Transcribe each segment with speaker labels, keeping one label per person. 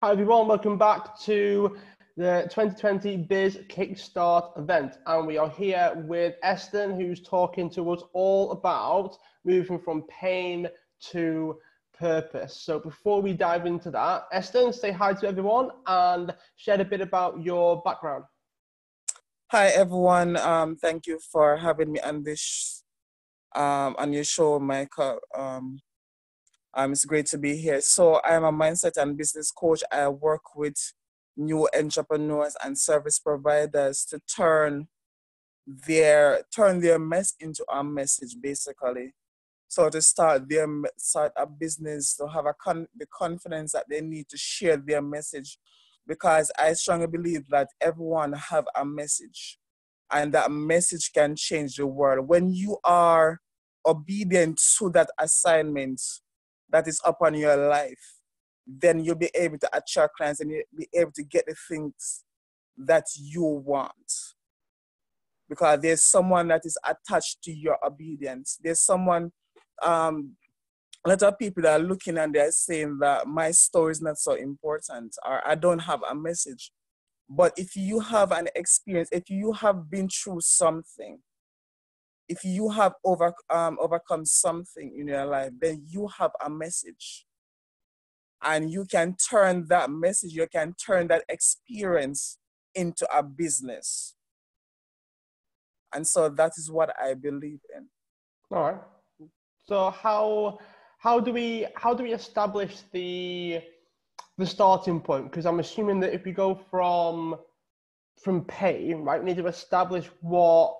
Speaker 1: Hi everyone, welcome back to the 2020 Biz Kickstart event. And we are here with Eston, who's talking to us all about moving from pain to purpose. So before we dive into that, Eston, say hi to everyone and share a bit about your background.
Speaker 2: Hi everyone. Thank you for having me on this on your show, Michael. It's great to be here. So I'm a mindset and business coach. I work with new entrepreneurs and service providers to turn their mess into a message, basically. So to start a business, to have the confidence that they need to share their message, because I strongly believe that everyone have a message, and that message can change the world. When you are obedient to that assignment that is upon your life, then you'll be able to attract clients and you'll be able to get the things that you want. Because there's someone that is attached to your obedience. There's someone, a lot of people that are looking and they're saying that my story is not so important, or I don't have a message. But if you have an experience, if you have been through something, if you have overcome something in your life, then you have a message. And you can turn that message, you can turn that experience into a business. And so that is what I believe in.
Speaker 1: All right. So how do we establish the starting point? Because I'm assuming that if we go from pain, right, we need to establish what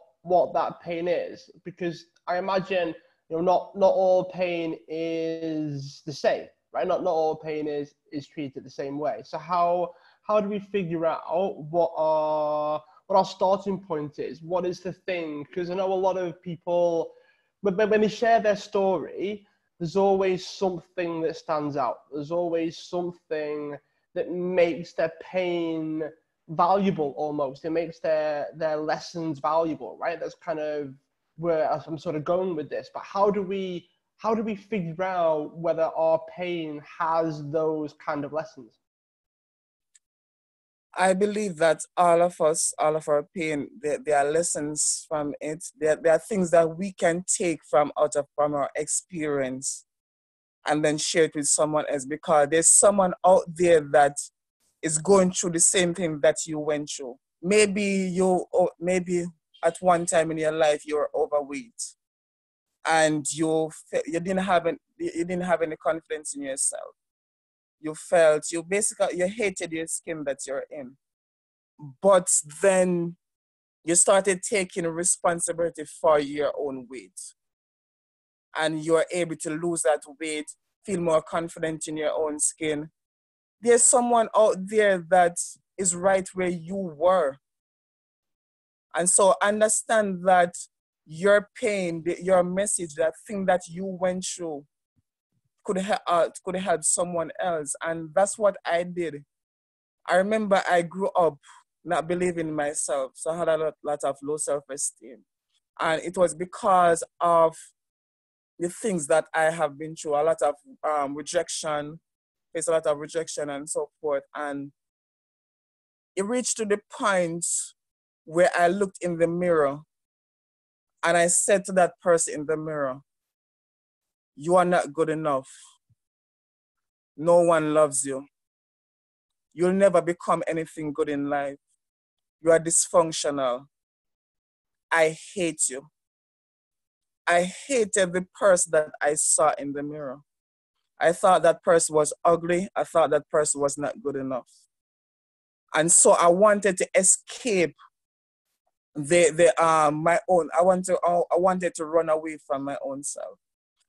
Speaker 1: that pain is, because I imagine not all pain is the same, right? Not all pain is treated the same way. So how do we figure out what our starting point is? What is the thing? Because I know a lot of people, when they share their story, there's always something that stands out. There's always something that makes their pain valuable almost. It makes their lessons valuable, right? That's kind of where I'm sort of going with this. But how do we figure out whether our pain has those kind of lessons?
Speaker 2: I believe that all of us, all of our pain, there are lessons from it. There are things that we can take from our experience and then share it with someone else, because there's someone out there that is going through the same thing that you went through. Maybe at one time in your life you were overweight and you didn't have any confidence in yourself. You hated your skin that you're in. But then you started taking responsibility for your own weight, and you're able to lose that weight, feel more confident in your own skin. There's someone out there that is right where you were. And so understand that your pain, your message, that thing that you went through could help someone else. And that's what I did. I remember I grew up not believing in myself. So I had a lot of low self-esteem. And it was because of the things that I have been through, a lot of rejection, faced a lot of rejection and so forth. And it reached to the point where I looked in the mirror and I said to that person in the mirror, "You are not good enough. No one loves you. You'll never become anything good in life. You are dysfunctional. I hate you." I hated the person that I saw in the mirror. I thought that person was ugly. I thought that person was not good enough. And so I wanted to escape my own. I wanted to run away from my own self.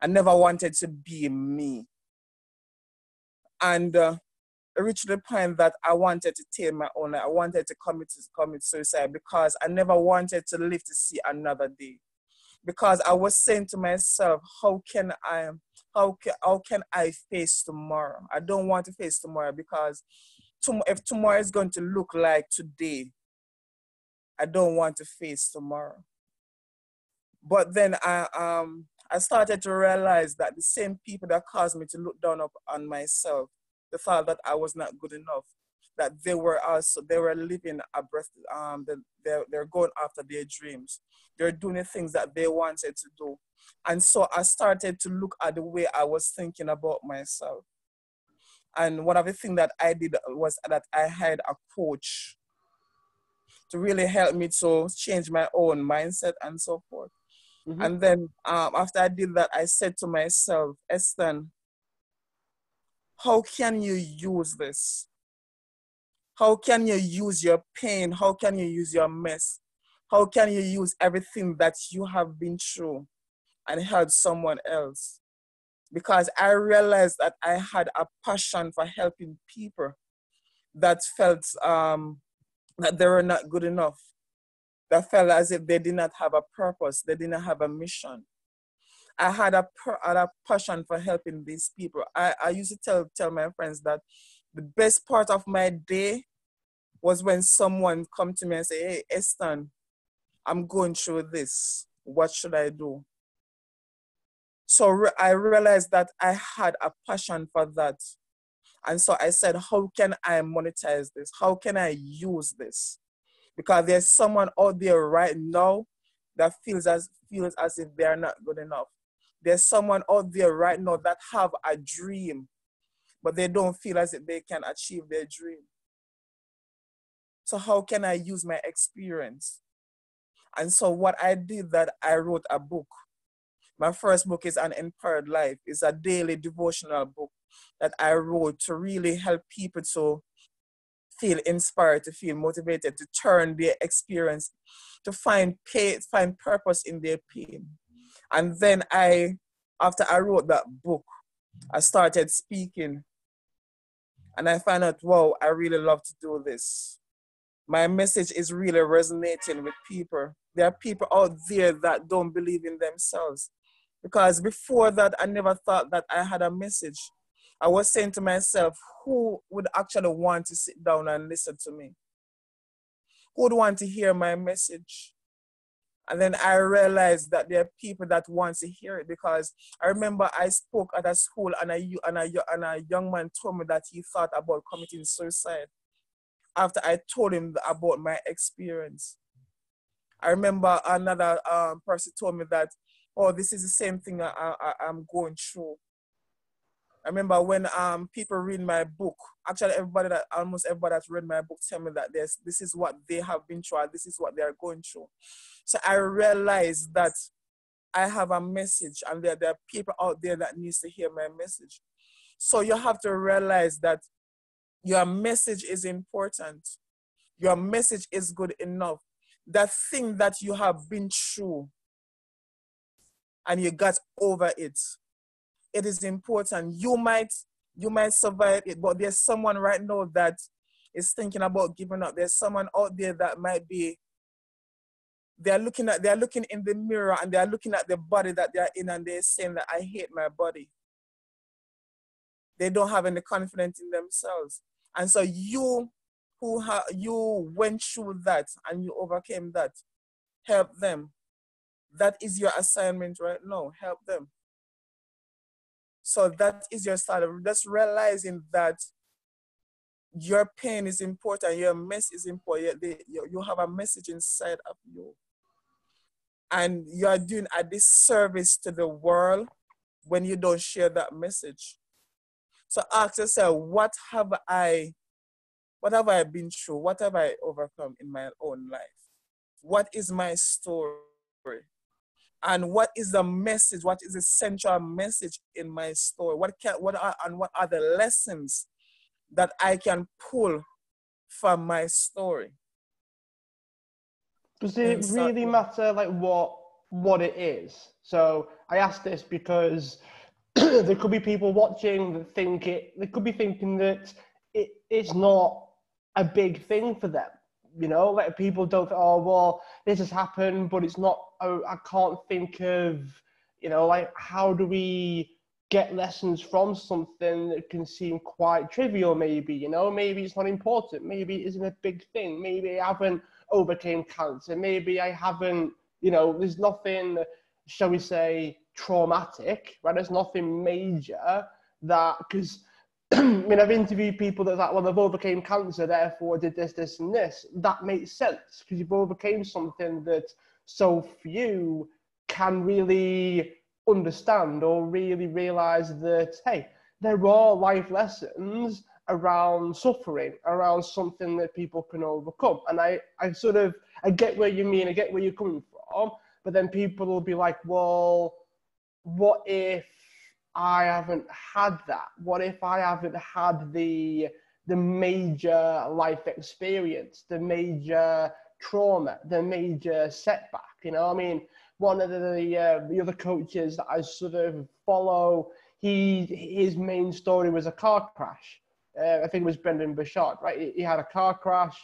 Speaker 2: I never wanted to be me. And it reached the point that I wanted to take my own life. I wanted to commit suicide, because I never wanted to live to see another day. Because I was saying to myself, how can I face tomorrow? I don't want to face tomorrow, because if tomorrow is going to look like today, I don't want to face tomorrow. But then I started to realize that the same people that caused me to look down on myself the thought that I was not good enough, that they were living a breath, they're going after their dreams. They're doing the things that they wanted to do. And so I started to look at the way I was thinking about myself. And one of the things that I did was that I hired a coach to really help me to change my own mindset and so forth.
Speaker 1: Mm-hmm.
Speaker 2: And then after I did that, I said to myself, Eston, how can you use this? How can you use your pain? How can you use your mess? How can you use everything that you have been through and help someone else? Because I realized that I had a passion for helping people that felt that they were not good enough, that felt as if they did not have a purpose, they did not have a mission. I had a passion for helping these people. I used to tell my friends that the best part of my day was when someone come to me and say, hey, Eston, I'm going through this. What should I do? So I realized that I had a passion for that. And so I said, how can I monetize this? How can I use this? Because there's someone out there right now that feels as if they are not good enough. There's someone out there right now that have a dream, but they don't feel as if they can achieve their dream. So how can I use my experience? And so what I did, that I wrote a book. My first book is An Empowered Life. It's a daily devotional book that I wrote to really help people to feel inspired, to feel motivated, to turn their experience, to find purpose in their pain. And then after I wrote that book, I started speaking. And I found out, wow, I really love to do this. My message is really resonating with people. There are people out there that don't believe in themselves. Because before that, I never thought that I had a message. I was saying to myself, who would actually want to sit down and listen to me? Who would want to hear my message? And then I realized that there are people that want to hear it, because I remember I spoke at a school and a young man told me that he thought about committing suicide after I told him about my experience. I remember another person told me that, oh, this is the same thing I'm going through. I remember when people read my book, actually almost everybody that's read my book tell me that this is what they have been through, this is what they are going through. So I realized that I have a message, and there are people out there that needs to hear my message. So you have to realize that your message is important. Your message is good enough. That thing that you have been through and you got over it, it is important. You might survive it, but there's someone right now that is thinking about giving up. There's someone out there that might be, they're looking in the mirror and they're looking at the body that they're in and they're saying that I hate my body. They don't have any confidence in themselves. And so you went through that and you overcame that, help them. That is your assignment right now. Help them. So that is your start of just realizing that your pain is important, your mess is important. You have a message inside of you. And you are doing a disservice to the world when you don't share that message. So ask yourself, what have I been through? What have I overcome in my own life? What is my story? And what is the message? What is the central message in my story? What are the lessons that I can pull from my story?
Speaker 1: Does it really matter like what it is? So I ask this because there could be people watching that they could be thinking that it's not a big thing for them. You know, like people don't think, oh, well, this has happened, but it's not, oh, I can't think of, you know, like how do we get lessons from something that can seem quite trivial maybe, you know, maybe it's not important, maybe it isn't a big thing, maybe I haven't overcame cancer, maybe I haven't, you know, there's nothing, shall we say, traumatic, right? There's nothing major that, because I mean, I've interviewed people that's like, well, they've overcame cancer, therefore did this, this, and this. That makes sense because you've overcame something that so few can really understand or really realize that, hey, there are life lessons around suffering, around something that people can overcome. And I get where you mean, I get where you're coming from, but then people will be like, well, what if I haven't had that? What if I haven't had the major life experience, the major trauma, the major setback? You know, I mean, one of the other coaches that I sort of follow, his main story was a car crash. I think it was Brendan Bouchard, right? He had a car crash,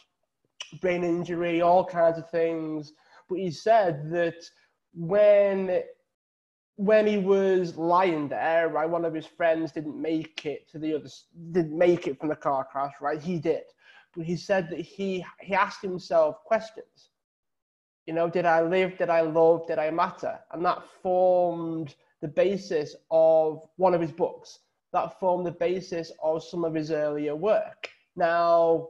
Speaker 1: brain injury, all kinds of things. But he said that when he was lying there, right, one of his friends didn't make it didn't make it from the car crash, right? He did. But he said that he asked himself questions. You know, did I live? Did I love? Did I matter? And that formed the basis of one of his books. That formed the basis of some of his earlier work. Now,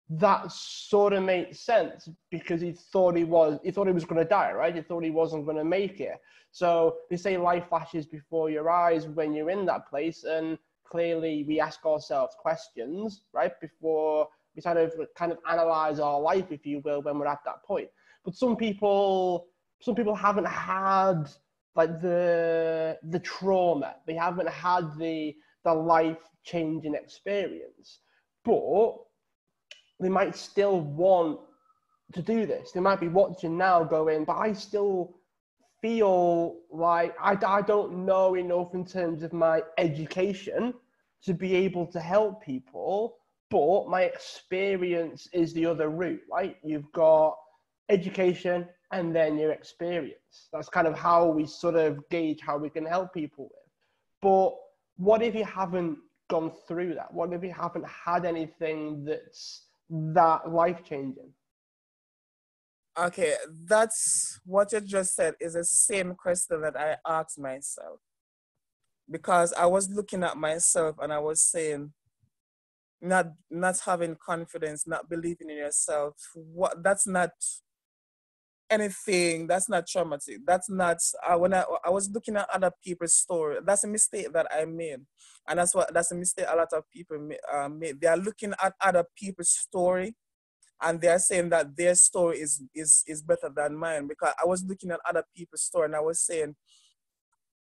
Speaker 1: that sort of makes sense because he thought he was going to die, right? He thought he wasn't going to make it. So they say life flashes before your eyes when you're in that place, and clearly we ask ourselves questions, right, before we kind of analyze our life, if you will, when we're at that point. But some people haven't had like the trauma. They haven't had the life-changing experience, but they might still want to do this. They might be watching now going, but I still feel like I don't know enough in terms of my education to be able to help people, but my experience is the other route, right? You've got education and then your experience. That's kind of how we sort of gauge how we can help people with. But what if you haven't gone through that? What if you haven't had anything that's that life-changing?
Speaker 2: Okay, that's what you just said is the same question that I asked myself. Because I was looking at myself and I was saying, not having confidence, not believing in yourself, that's not anything, that's not traumatic. That's not when I was looking at other people's story, that's a mistake that I made. And that's a mistake a lot of people made. They are looking at other people's story and they're saying that their story is better than mine, because I was looking at other people's story and I was saying,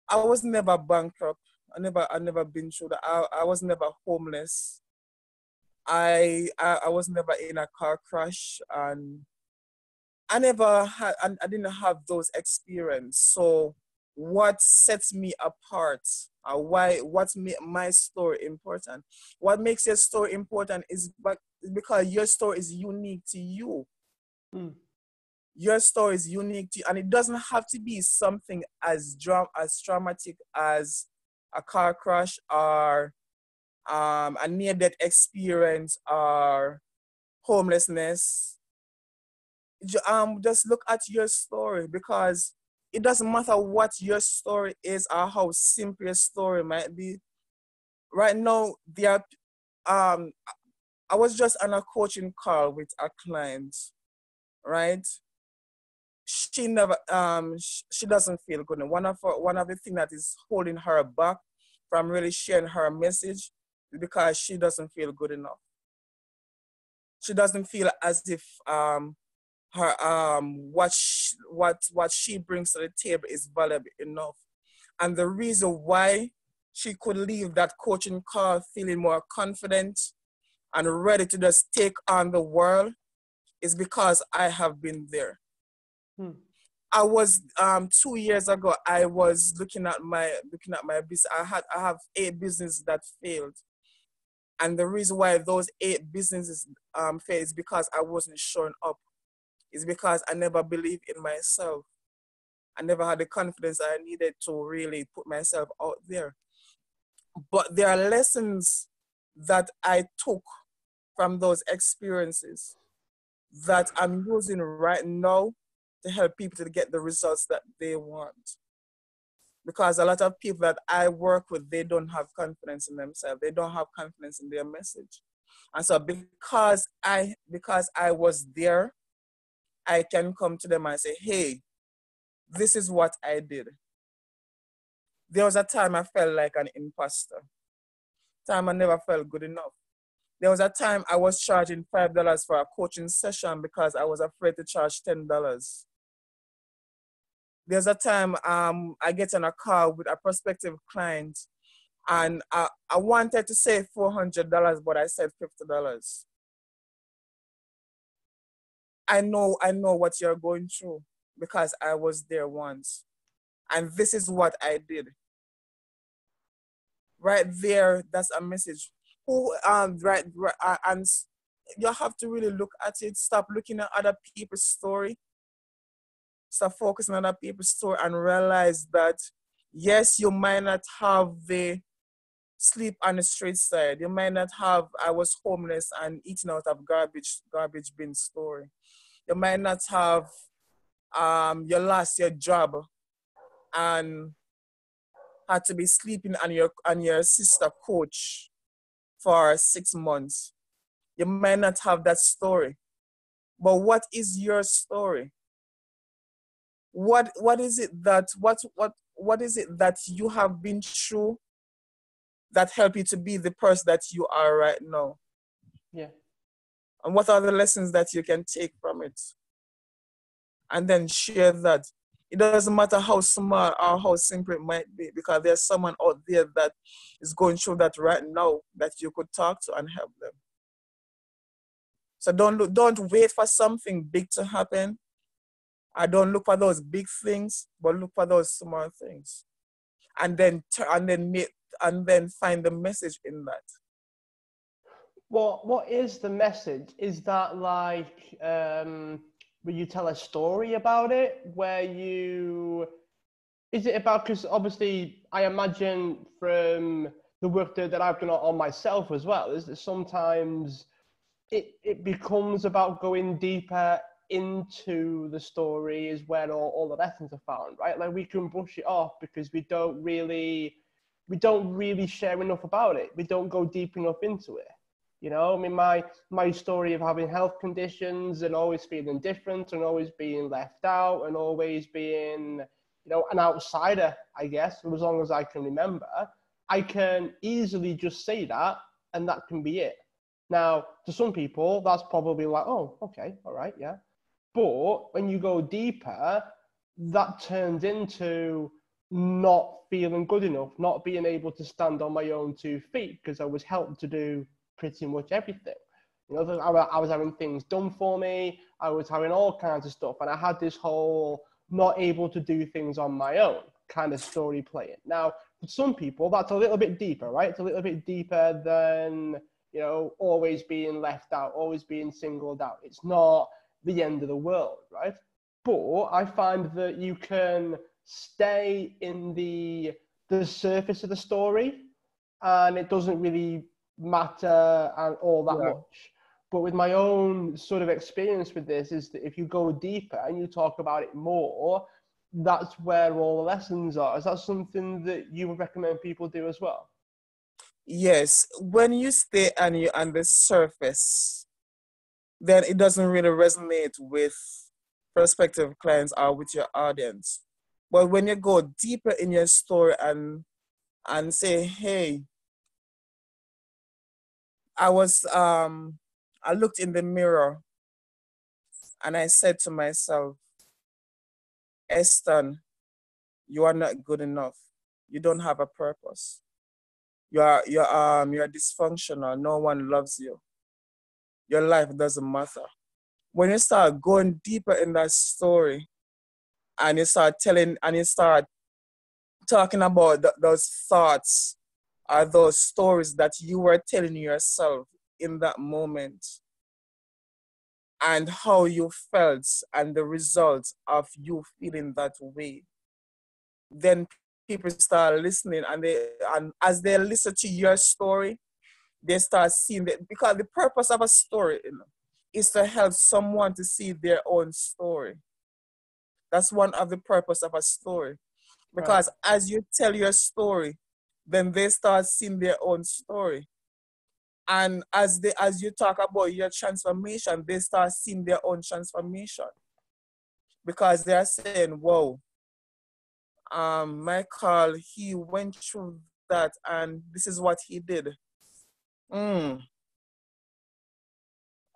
Speaker 2: I was never bankrupt. I never been through that. I was never homeless. I was never in a car crash, and I didn't have those experience. So what sets me apart? What made my story important? What makes your story important is because your story is unique to you.
Speaker 1: Hmm.
Speaker 2: Your story is unique to you, and it doesn't have to be something as traumatic as a car crash or a near-death experience or homelessness. Just look at your story, because it doesn't matter what your story is or how simple your story might be. Right now, I was just on a coaching call with a client, right? She never she doesn't feel good. And one of the things that is holding her back from really sharing her message is because she doesn't feel good enough. She doesn't feel as if her what she brings to the table is valuable enough. And the reason why she could leave that coaching call feeling more confident and ready to just take on the world is because I have been there.
Speaker 1: Hmm.
Speaker 2: I was 2 years ago. I was looking at my business. I have 8 businesses that failed, and the reason why those 8 businesses failed is because I wasn't showing up. It's because I never believed in myself. I never had the confidence I needed to really put myself out there. But there are lessons that I took from those experiences that I'm using right now to help people to get the results that they want. Because a lot of people that I work with, they don't have confidence in themselves. They don't have confidence in their message. And so because I was there, I can come to them and say, hey, this is what I did. There was a time I felt like an imposter. Time I never felt good enough. There was a time I was charging $5 for a coaching session because I was afraid to charge $10. There's a time I get on a call with a prospective client and I wanted to say $400, but I said $50. I know what you're going through because I was there once. And this is what I did. Right there, that's a message. And you have to really look at it. Stop looking at other people's story. Stop focusing on other people's story and realize that, yes, you might not have the sleep on the street side. You might not have, I was homeless and eating out of garbage bin story. You might not have, you lost your job and had to be sleeping on your sister coach for 6 months. You might not have that story. But what is your story? What is it that what is it that you have been through that help you to be the person that you are right now?
Speaker 1: Yeah.
Speaker 2: And what are the lessons that you can take from it? And then share that. It doesn't matter how small or how simple it might be, because there's someone out there that is going through that right now that you could talk to and help them. So don't wait for something big to happen. I don't look for those big things, but look for those small things. And then find the message in that.
Speaker 1: What is the message? Is that like where you tell a story about it? Is it about, because obviously I imagine from the work that I've done on myself as well, is that sometimes it becomes about going deeper into the story is where all the lessons are found, right? Like we can brush it off because we don't really share enough about it. We don't go deep enough into it. You know, I mean, my story of having health conditions and always feeling different and always being left out and always being, you know, an outsider, I guess, for as long as I can remember, I can easily just say that and that can be it. Now, to some people, that's probably like, oh, okay, all right, yeah. But when you go deeper, that turns into not feeling good enough, not being able to stand on my own 2 feet because I was helped to do pretty much everything. You know, I was having things done for me. I was having all kinds of stuff. And I had this whole not able to do things on my own kind of story playing. Now, for some people, that's a little bit deeper, right? It's a little bit deeper than, you know, always being left out, always being singled out. It's not the end of the world, right? But I find that you can stay in the surface of the story and it doesn't really matter all that much. But with my own sort of experience with this is that if you go deeper and you talk about it more, that's where all the lessons are. Is that something that you would recommend people do as well?
Speaker 2: Yes, when you stay on the surface, then it doesn't really resonate with prospective clients or with your audience. But when you go deeper in your story and say, hey, I looked in the mirror and I said to myself, Eston, you are not good enough. You don't have a purpose. You're dysfunctional. No one loves you. Your life doesn't matter. When you start going deeper in that story and you start talking about those thoughts or those stories that you were telling yourself in that moment and how you felt and the results of you feeling that way, then people start listening and as they listen to your story, they start seeing that, because the purpose of a story, you know, is to help someone to see their own story. That's one of the purpose of a story. Because as you tell your story, then they start seeing their own story. And as you talk about your transformation, they start seeing their own transformation. Because they are saying, whoa, Michael, he went through that and this is what he did.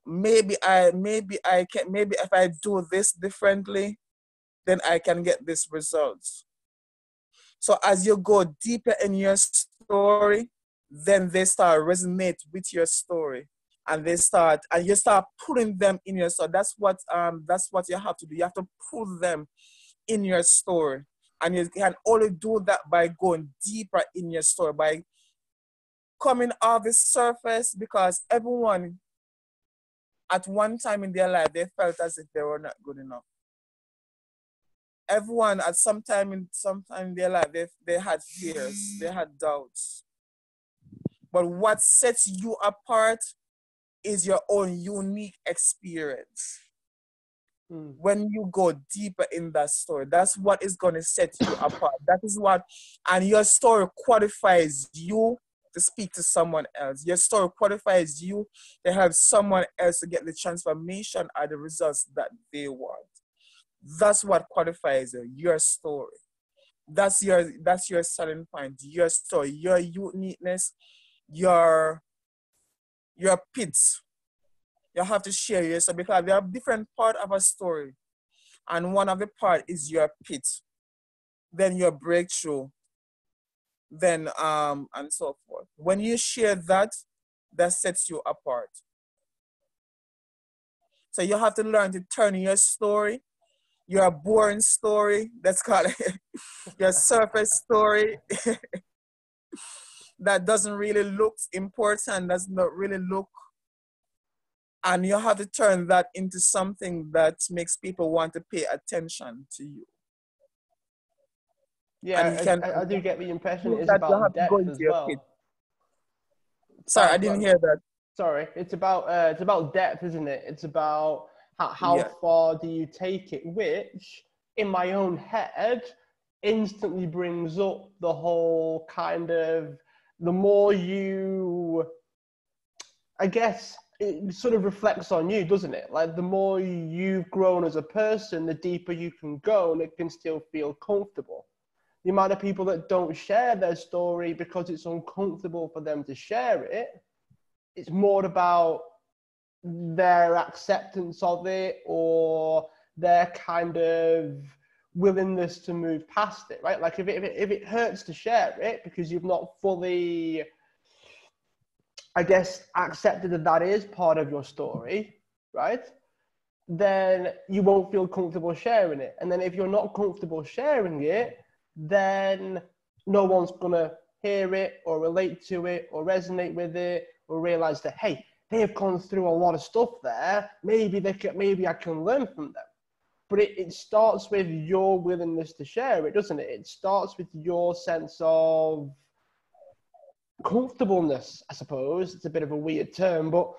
Speaker 2: Maybe if I do this differently, then I can get this result. So as you go deeper in your story, then they start resonate with your story, and you start putting them in your story. That's what you have to do. You have to put them in your story, and you can only do that by going deeper in your story, by coming off the surface, because everyone at one time in their life they felt as if they were not good enough. Everyone at some time in their life, they had fears, they had doubts. But what sets you apart is your own unique experience. When you go deeper in that story, that's what is going to set you apart. That is what, and your story qualifies you to speak to someone else. Your story qualifies you to help someone else to get the transformation or the results that they want. That's what qualifies your story. That's your selling point, your story, your uniqueness, your pits. You have to share yourself, because there are different parts of a story. And one of the part is your pit, then your breakthrough, then and so forth. When you share that sets you apart. So you have to learn to turn your story, your boring story, that's called your surface story, that doesn't really look important, does not really look, and you have to turn that into something that makes people want to pay attention to you.
Speaker 1: Yeah, I do get the impression it's about depth as well.
Speaker 2: Sorry, I didn't hear that.
Speaker 1: Sorry, it's about depth, isn't it? It's about how far do you take it, which in my own head instantly brings up the whole kind of, the more you, I guess it sort of reflects on you, doesn't it? Like the more you've grown as a person, the deeper you can go, and it can still feel comfortable. The amount of people that don't share their story because it's uncomfortable for them to share it, it's more about their acceptance of it or their kind of willingness to move past it, right? Like if it hurts to share it because you've not fully, I guess, accepted that is part of your story, right? Then you won't feel comfortable sharing it. And then if you're not comfortable sharing it, then no one's going to hear it or relate to it or resonate with it or realize that, hey, they've gone through a lot of stuff there. Maybe I can learn from them. But it starts with your willingness to share it, doesn't it? It starts with your sense of comfortableness, I suppose. It's a bit of a weird term, but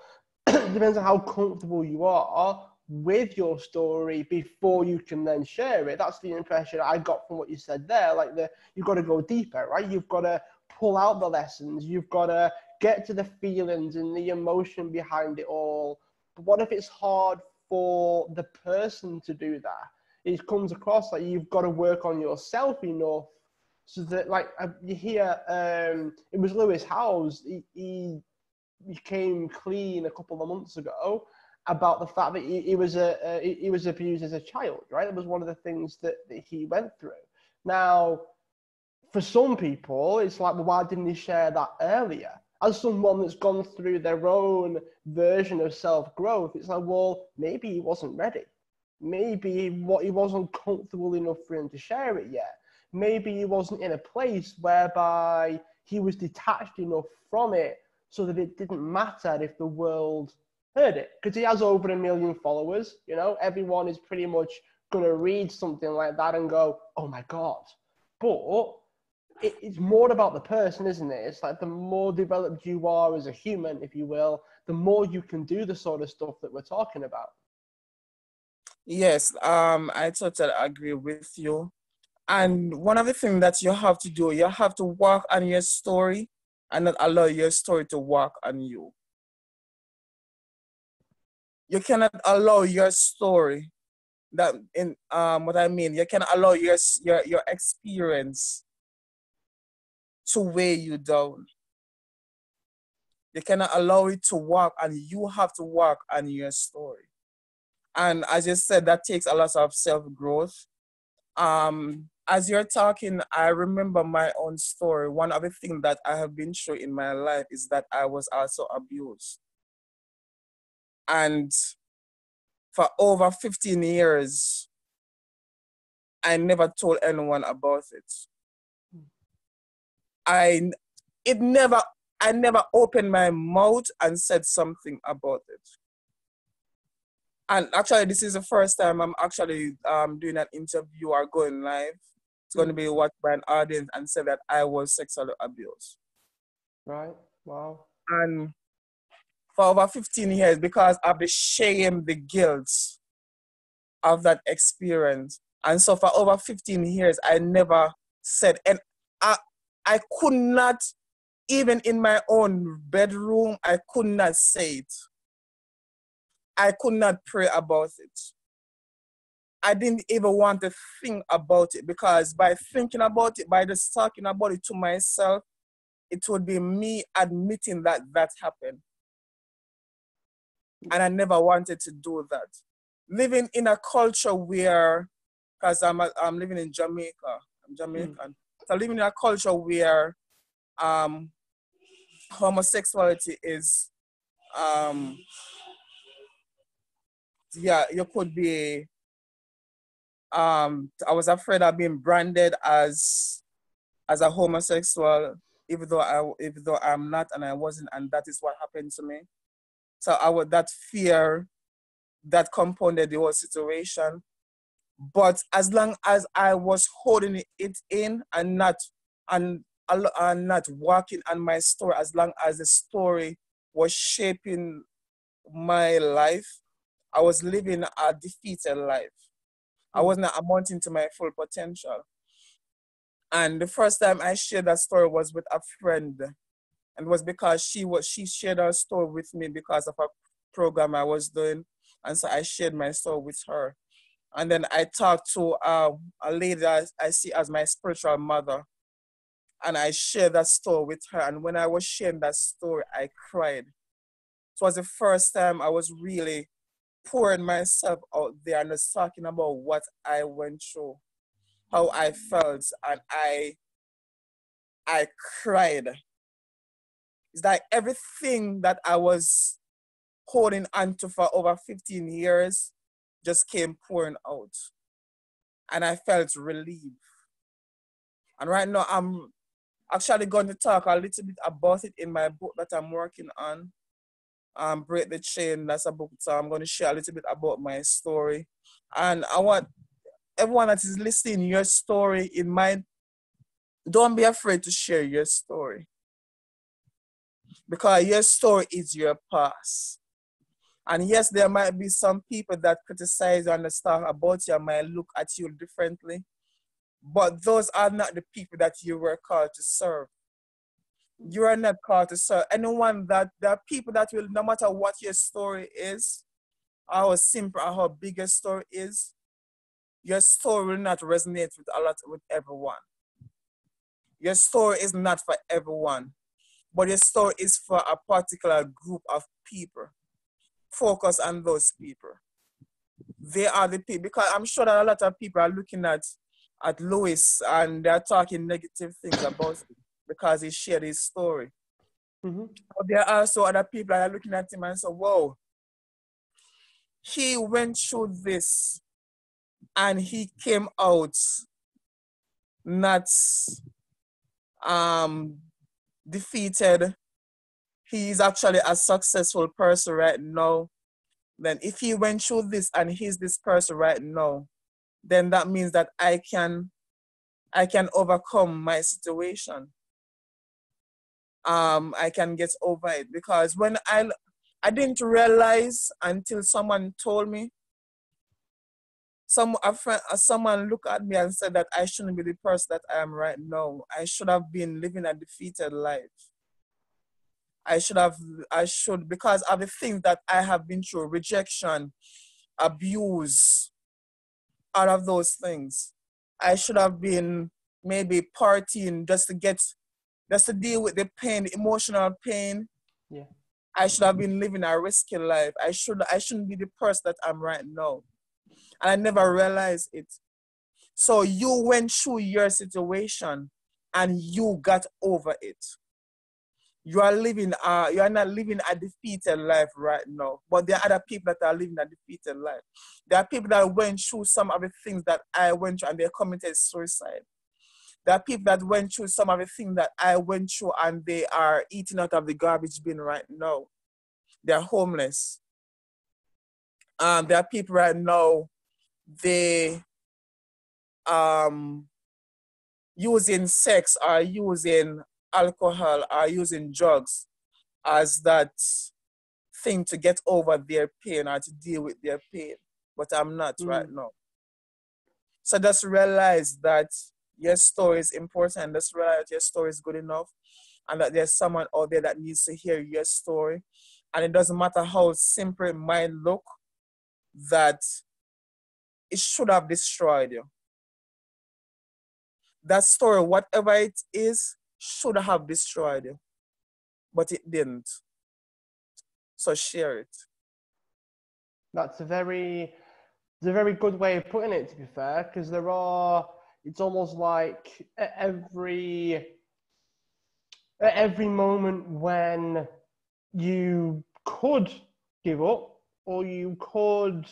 Speaker 1: it depends on how comfortable you are with your story before you can then share it. That's the impression I got from what you said there. Like you've got to go deeper, right? You've got to pull out the lessons. You've got to get to the feelings and the emotion behind it all. But what if it's hard for the person to do that? It comes across like you've got to work on yourself enough so that, like, you hear, it was Lewis Howes, he came clean a couple of months ago about the fact that he was abused as a child, right? It was one of the things that he went through. Now, for some people, it's like, well, why didn't he share that earlier? As someone that's gone through their own version of self-growth, it's like, well, maybe he wasn't ready. Maybe he wasn't comfortable enough for him to share it yet. Maybe he wasn't in a place whereby he was detached enough from it so that it didn't matter if the world heard it. Because he has over 1 million followers, you know, everyone is pretty much going to read something like that and go, oh my God. But it's more about the person, isn't it? It's like the more developed you are as a human, if you will, the more you can do the sort of stuff that we're talking about.
Speaker 2: Yes, I totally agree with you. And one of the things that you have to do, you have to work on your story and not allow your story to work on you. You cannot allow your story that in what I mean, you can allow your experience to weigh you down. You cannot allow it to work, and you have to work on your story. And as you said, that takes a lot of self-growth. As you're talking, I remember my own story. One of the things that I have been through in my life is that I was also abused. And for over 15 years, I never told anyone about it. I never opened my mouth and said something about it. And actually, this is the first time I'm actually doing an interview or going live. It's going to be watched by an audience and say that I was sexually abused.
Speaker 1: Right. Wow.
Speaker 2: And for over 15 years, because of the shame, the guilt of that experience. And so for over 15 years, I never said, and I could not, even in my own bedroom, I could not say it. I could not pray about it. I didn't even want to think about it, because by thinking about it, by just talking about it to myself, it would be me admitting that that happened. And I never wanted to do that. Living in a culture where, because I'm living in Jamaica, I'm Jamaican. So living in a culture where homosexuality is, you could be, I was afraid of being branded as a homosexual, even though I'm not and I wasn't, and that is what happened to me. So that fear, that compounded the whole situation. But as long as I was holding it in and not working on my story, as long as the story was shaping my life, I was living a defeated life. I was not amounting to my full potential. And the first time I shared that story was with a friend. And it was because she shared her story with me because of a program I was doing. And so I shared my story with her. And then I talked to a lady that I see as my spiritual mother. And I shared that story with her. And when I was sharing that story, I cried. It was the first time I was really pouring myself out there and just talking about what I went through, how I felt, and I cried. It's like everything that I was holding onto for over 15 years just came pouring out. And I felt relief. And right now I'm actually going to talk a little bit about it in my book that I'm working on. Break the Chain, that's a book. So I'm going to share a little bit about my story. And I want everyone that is listening, your story in mind, don't be afraid to share your story. Because your story is your past. And yes, there might be some people that criticize and talk about you and might look at you differently. But those are not the people that you were called to serve. You are not called to serve anyone. That there are people that will, no matter what your story is, how simple or how big your story is, your story will not resonate with everyone. Your story is not for everyone, but your story is for a particular group of people. Focus on those people. They are the people, because I'm sure that a lot of people are looking at Lewis and they're talking negative things about him because he shared his story. But there are also other people that are looking at him and say, whoa, he went through this and he came out not defeated. He is actually a successful person right now. Then if he went through this and he's this person right now, then that means that I can overcome my situation. I can get over it, because when I didn't realize until someone told me. someone looked at me and said that I shouldn't be the person that I am right now. I should have been living a defeated life. I should, because of the things that I have been through, rejection, abuse, all of those things. I should have been maybe partying just to deal with the pain, the emotional pain.
Speaker 1: Yeah.
Speaker 2: I should have been living a risky life. I shouldn't be the person that I'm right now. And I never realized it. So you went through your situation and you got over it. You are not living a defeated life right now, but there are other people that are living a defeated life. There are people that went through some of the things that I went through and they committed suicide. There are people that went through some of the things that I went through and they are eating out of the garbage bin right now. They're homeless. There are people right now, they using sex or using alcohol or using drugs as that thing to get over their pain or to deal with their pain. But I'm not right now. So just realize that your story is important. Just realize your story is good enough and that there's someone out there that needs to hear your story. And it doesn't matter how simple it might look, that it should have destroyed you. That story, whatever it is, should have destroyed you, but it didn't. So share it.
Speaker 1: That's a very good way of putting it, to be fair, because it's almost like at every moment when you could give up, or you could,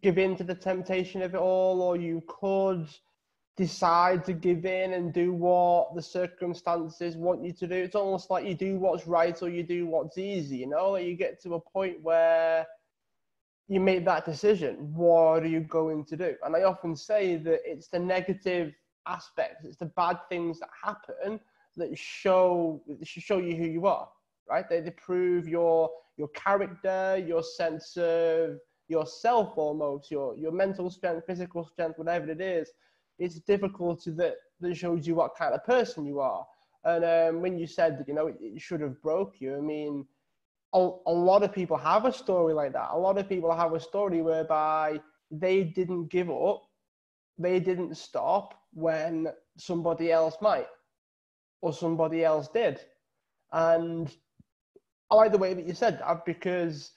Speaker 1: give in to the temptation of it all, or you could decide to give in and do what the circumstances want you to do. It's almost like you do what's right or you do what's easy, Like you get to a point where you make that decision. What are you going to do? And I often say that it's the negative aspects, it's the bad things that happen that show you who you are, right? They prove your character, your sense of yourself, almost your mental strength, physical strength, whatever it is. It's difficulty that shows you what kind of person you are. And when you said that, it should have broke you, I mean, a lot of people have a story like that. A lot of people have a story whereby they didn't give up, they didn't stop when somebody else might, or somebody else did. And I like the way that you said that, because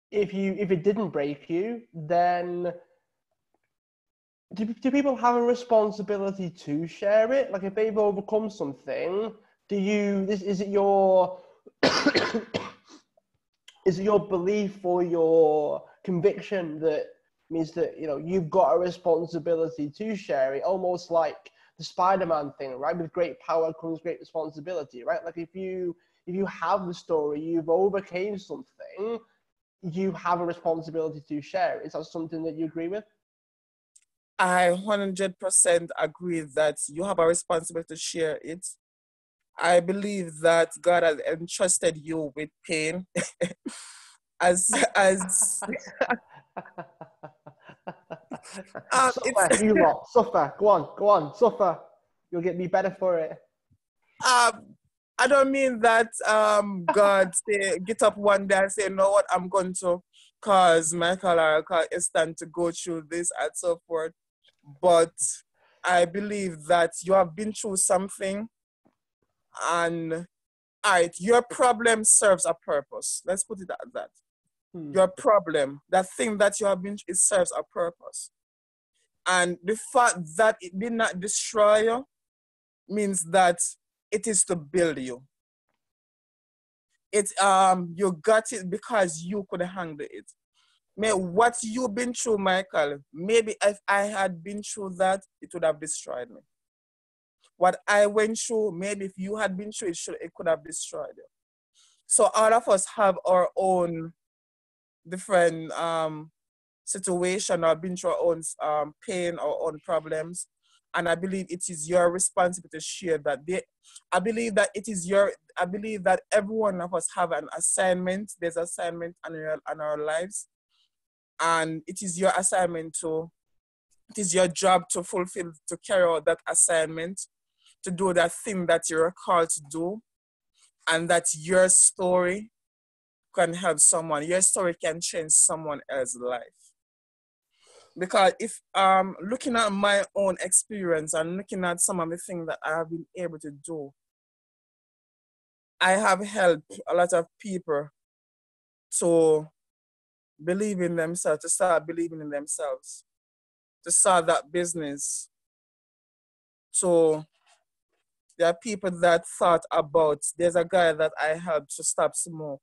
Speaker 1: if it didn't break you, then do people have a responsibility to share it? Like if they've overcome something, is it your is it your belief or your conviction that means that you've got a responsibility to share it? Almost like the Spider-Man thing, right? With great power comes great responsibility, right? Like if you have the story, you've overcame something, you have a responsibility to share. Is that something that you agree with?
Speaker 2: I 100% agree that you have a responsibility to share it. I believe that God has entrusted you with pain as
Speaker 1: suffer, you lot, suffer. Go on, suffer. You'll get me better for it.
Speaker 2: I don't mean that God say get up one day and say, you know what, I'm going to cause Michael or cause Eston to go through this and so forth. But I believe that you have been through something, and all right, your problem serves a purpose. Let's put it at that. Your problem, that thing that you have been, it serves a purpose. And the fact that it did not destroy you means that it is to build you. You got it because you could handle it. What you've been through, Michael, maybe if I had been through that, it would have destroyed me. What I went through, maybe if you had been through it, it could have destroyed you. So all of us have our own different situation, or been through our own pain, our own problems. And I believe it is your responsibility to share that. I believe that every one of us have an assignment. There's assignment on our lives. And it is your assignment it is your job to fulfill, to carry out that assignment, to do that thing that you're called to do, and that your story can help someone. Your story can change someone else's life. Because if looking at my own experience and looking at some of the things that I have been able to do, I have helped a lot of people to believe in themselves, to start believing in themselves, to start that business. So there are people that thought about, there's a guy that I helped to stop smoke.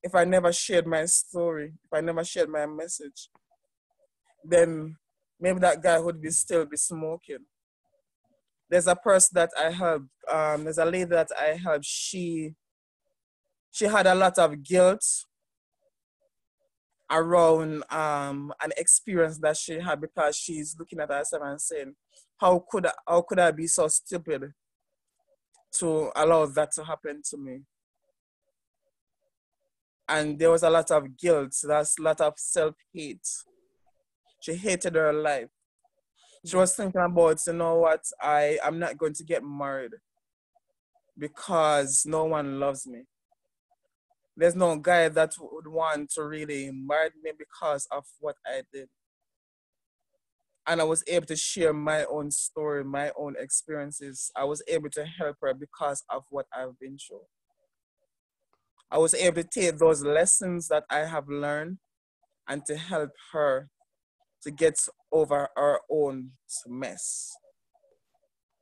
Speaker 2: If I never shared my story, if I never shared my message, then maybe that guy would still be smoking. There's a person that I helped, there's a lady that I helped, she had a lot of guilt around an experience that she had, because she's looking at herself and saying, how could I be so stupid to allow that to happen to me? And there was a lot of guilt, that's a lot of self-hate. She hated her life. She was thinking about, you know what, I'm not going to get married because no one loves me. There's no guy that would want to really marry me because of what I did. And I was able to share my own story, my own experiences. I was able to help her because of what I've been through. I was able to take those lessons that I have learned and to help her to get over her own mess.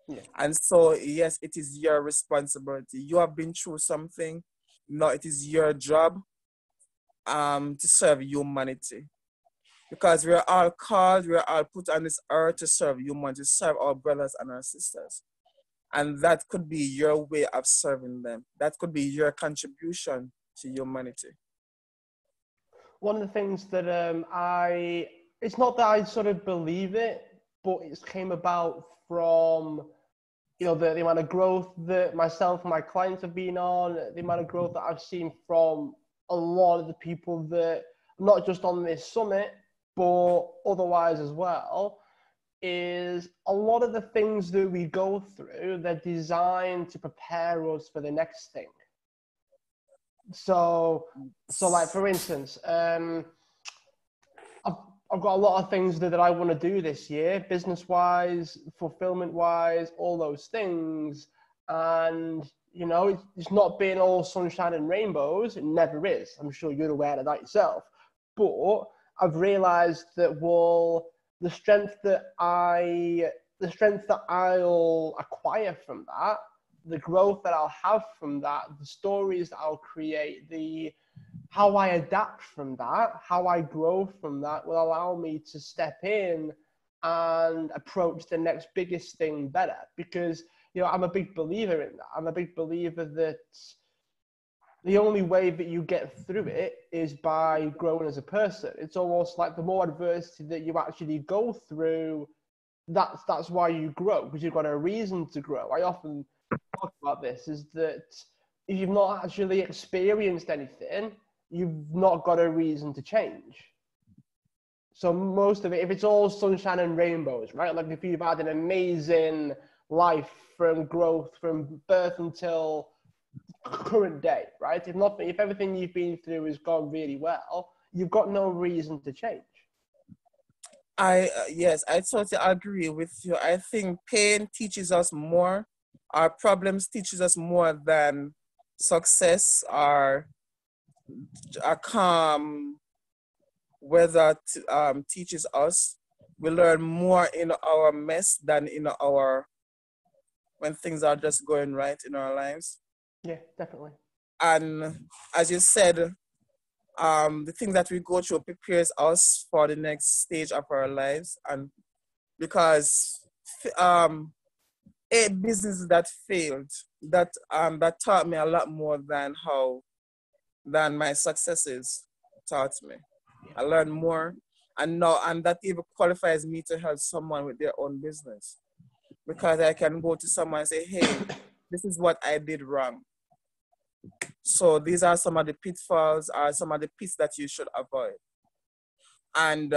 Speaker 1: Yeah.
Speaker 2: And so, yes, it is your responsibility. You have been through something. Now it is your job to serve humanity. Because we're all called, we're all put on this earth to serve humanity, to serve our brothers and our sisters. And that could be your way of serving them. That could be your contribution to humanity.
Speaker 1: One of the things that it's not that I sort of believe it, but it came about from, the amount of growth that myself and my clients have been on, the amount of growth that I've seen from a lot of the people that, not just on this summit, but otherwise as well, is a lot of the things that we go through, they're designed to prepare us for the next thing. So like, for instance, I've got a lot of things that I want to do this year, business-wise, fulfillment-wise, all those things. And, it's not been all sunshine and rainbows. It never is. I'm sure you're aware of that yourself. But I've realized that, the strength that I'll acquire from that, the growth that I'll have from that, the stories that I'll create, how I adapt from that, how I grow from that will allow me to step in and approach the next biggest thing better. Because, I'm a big believer in that. I'm a big believer that the only way that you get through it is by growing as a person. It's almost like the more adversity that you actually go through, that's why you grow, because you've got a reason to grow. I often talk about this, is that if you've not actually experienced anything, you've not got a reason to change. So most of it, if it's all sunshine and rainbows, right? Like if you've had an amazing life from growth, from birth until current day, right? If everything you've been through has gone really well, you've got no reason to change.
Speaker 2: Yes, I totally agree with you. I think pain teaches us more. Our problems teaches us more than success or a calm weather teaches us. We learn more in our mess than in when things are just going right in our lives.
Speaker 1: Yeah, definitely.
Speaker 2: And as you said, the thing that we go through prepares us for the next stage of our lives. And because a business that failed, that taught me a lot more than my successes taught me. I learned more, and that even qualifies me to help someone with their own business, because I can go to someone and say, hey, this is what I did wrong. So these are some of the pitfalls, or some of the pits that you should avoid. And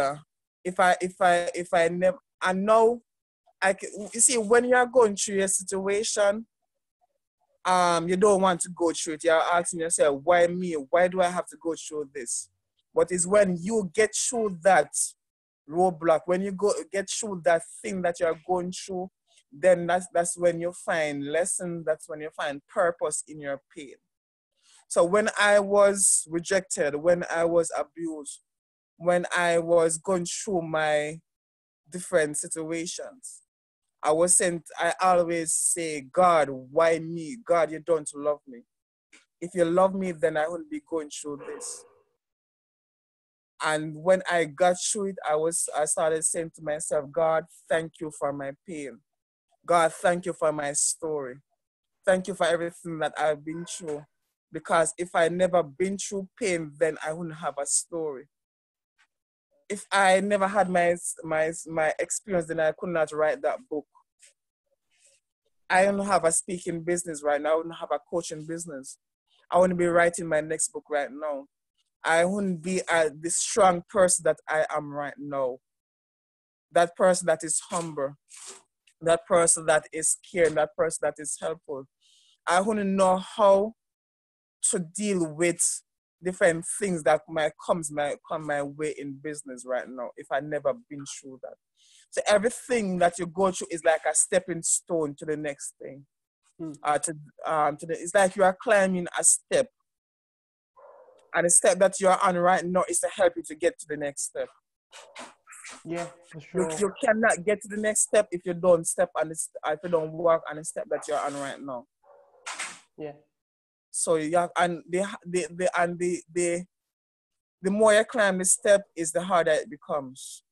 Speaker 2: if I never, I know you see, when you're going through a situation, you don't want to go through it. You're asking yourself, why me? Why do I have to go through this? But it's when you get through that roadblock, when you get through that thing that you're going through, then that's when you find lesson, that's when you find purpose in your pain. So when I was rejected, when I was abused, when I was going through my different situations, I always say, God, why me? God, you don't love me. If you love me, then I wouldn't be going through this. And when I got through it, I started saying to myself, God, thank you for my pain. God, thank you for my story. Thank you for everything that I've been through. Because if I never been through pain, then I wouldn't have a story. If I never had my experience, then I could not write that book. I don't have a speaking business right now. I don't have a coaching business. I want to be writing my next book right now. I wouldn't be the strong person that I am right now. That person that is humble. That person that is caring. That person that is helpful. I wouldn't know how to deal with different things that might come my way in business right now if I never been through that. So everything that you go through is like a stepping stone to the next thing. It's like you are climbing a step, and the step that you are on right now is to help you to get to the next step.
Speaker 1: Yeah, for sure.
Speaker 2: You cannot get to the next step if you don't step on this. If you don't walk on the step that you're on right now.
Speaker 1: Yeah.
Speaker 2: So the more you climb the step, is the harder it becomes,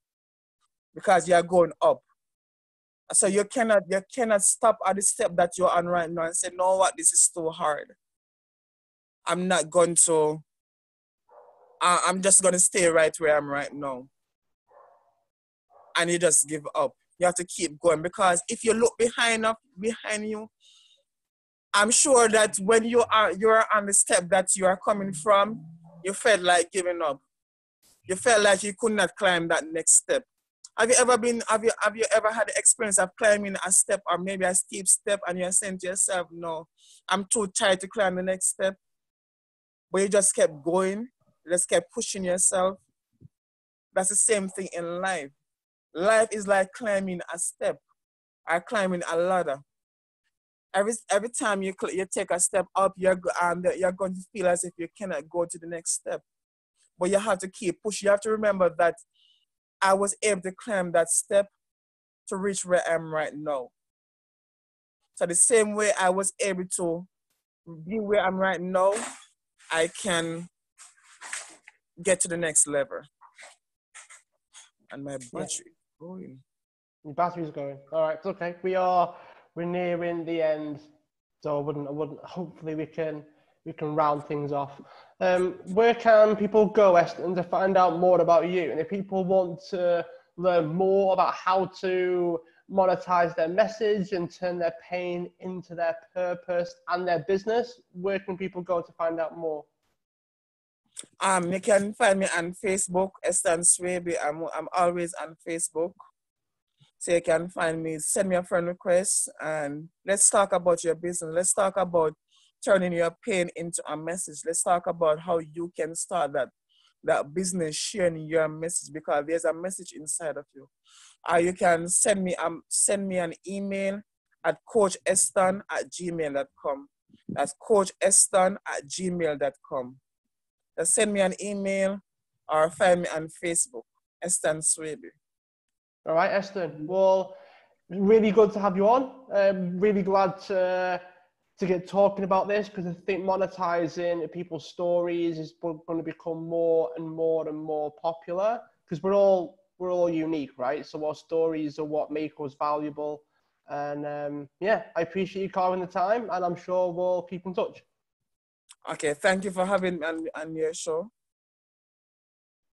Speaker 2: because you're going up. So you cannot stop at the step that you're on right now and say, no, what, this is too hard. I'm not going to. I'm just going to stay right where I'm right now. And you just give up. You have to keep going, because if you look behind you, I'm sure that when you're on the step that you are coming from, you felt like giving up. You felt like you could not climb that next step. Have you ever had the experience of climbing a step, or maybe a steep step, and you're saying to yourself, no, I'm too tired to climb the next step? But you just kept going, you just kept pushing yourself. That's the same thing in life. Life is like climbing a step or climbing a ladder. Every time you take a step up, you're going to feel as if you cannot go to the next step. But you have to keep pushing. You have to remember that I was able to climb that step to reach where I am right now. So the same way I was able to be where I'm right now, I can get to the next level. And my battery is going.
Speaker 1: Your battery's going. All right, it's okay. We're nearing the end, so I wouldn't. Hopefully, we can round things off. Where can people go, Eston, to find out more about you? And if people want to learn more about how to monetize their message and turn their pain into their purpose and their business, where can people go to find out more?
Speaker 2: You can find me on Facebook, Eston Swaby. I'm always on Facebook. So you can find me, send me a friend request, and let's talk about your business. Let's talk about turning your pain into a message. Let's talk about how you can start that business sharing your message, because there's a message inside of you. You can send me an email at coacheston@gmail.com. That's coacheston@gmail.com. Just send me an email or find me on Facebook, Eston Swaby.
Speaker 1: All right, Eston. Well, really good to have you on. Really glad to get talking about this, because I think monetizing people's stories is going to become more and more and more popular, because we're all unique, right? So our stories are what make us valuable. And yeah, I appreciate you carving the time, and I'm sure we'll keep in touch.
Speaker 2: Okay, thank you for having me on your show.